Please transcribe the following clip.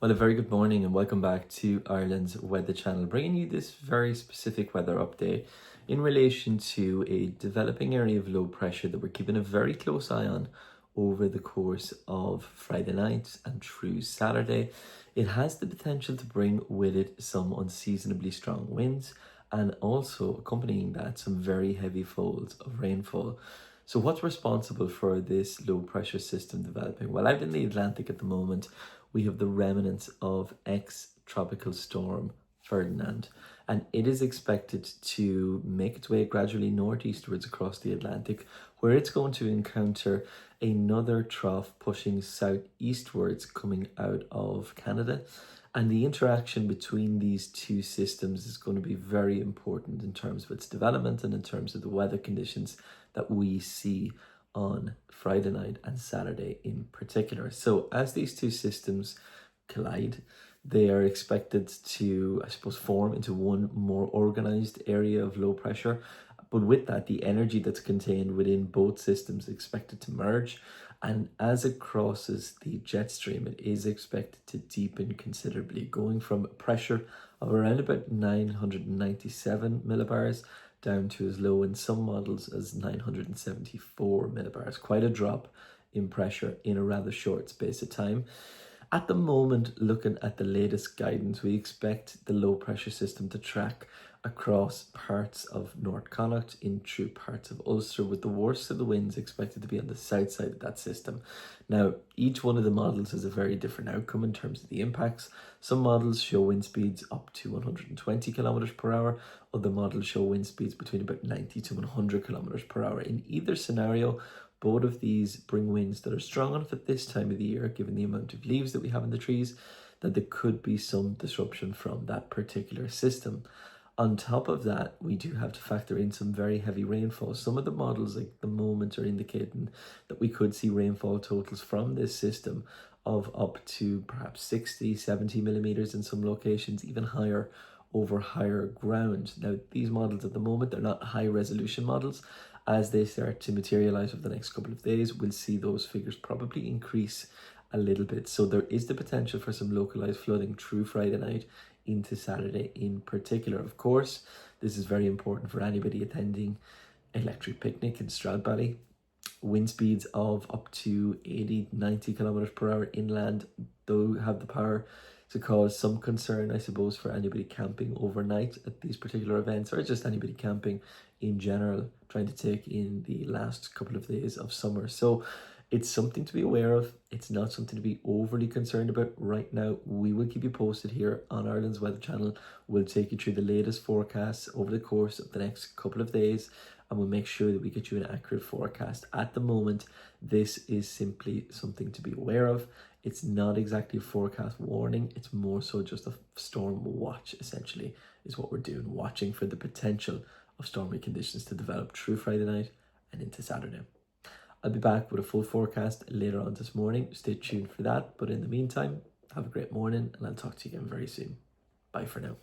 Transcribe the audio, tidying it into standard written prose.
Well, a very good morning and welcome back to Ireland's Weather Channel, bringing you this very specific weather update in relation to a developing area of low pressure that we're keeping a very close eye on over the course of Friday night and through Saturday. It has the potential to bring with it some unseasonably strong winds and also accompanying that some very heavy falls of rainfall. So what's responsible for this low pressure system developing? Well, out in the Atlantic at the moment, we have the remnants of ex-tropical storm Fernand, and it is expected to make its way gradually northeastwards across the Atlantic, where it's going to encounter another trough pushing southeastwards coming out of Canada. And the interaction between these two systems is going to be very important in terms of its development and in terms of the weather conditions that we see on Friday night and Saturday in particular. So as these two systems collide, they are expected to, form into one more organized area of low pressure. But with that, the energy that's contained within both systems is expected to merge. And as it crosses the jet stream, it is expected to deepen considerably, going from pressure of around about 997 millibars down to as low in some models as 974 millibars. Quite a drop in pressure in a rather short space of time. At the moment, looking at the latest guidance, we expect the low pressure system to track across parts of North Connacht in through parts of Ulster, with the worst of the winds expected to be on the south side of that system. Now, each one of the models has a very different outcome in terms of the impacts. Some models show wind speeds up to 120 kilometers per hour. Other models show wind speeds between about 90 to 100 kilometers per hour. In either scenario, both of these bring winds that are strong enough at this time of the year, given the amount of leaves that we have in the trees, that there could be some disruption from that particular system. On top of that, we do have to factor in some very heavy rainfall. Some of the models at the moment are indicating that we could see rainfall totals from this system of up to perhaps 60, 70 millimeters in some locations, even higher over higher ground. Now, these models at the moment, they're not high resolution models. As they start to materialize over the next couple of days, we'll see those figures probably increase a little bit. So there is the potential for some localized flooding through Friday night into Saturday in particular. Of course, this is very important for anybody attending Electric Picnic in Stradbally. Wind speeds of up to 80, 90 kilometers per hour inland do have the power to cause some concern, I suppose, for anybody camping overnight at these particular events, or just anybody camping in general, trying to take in the last couple of days of summer. So it's something to be aware of. It's not something to be overly concerned about right now. We will keep you posted here on Ireland's Weather Channel. We'll take you through the latest forecasts over the course of the next couple of days, and we'll make sure that we get you an accurate forecast. At the moment, this is simply something to be aware of. It's not exactly a forecast warning. It's more so just a storm watch, essentially, is what we're doing, watching for the potential of stormy conditions to develop through Friday night and into Saturday. I'll be back with a full forecast later on this morning. Stay tuned for that. But in the meantime, have a great morning and I'll talk to you again very soon. Bye for now.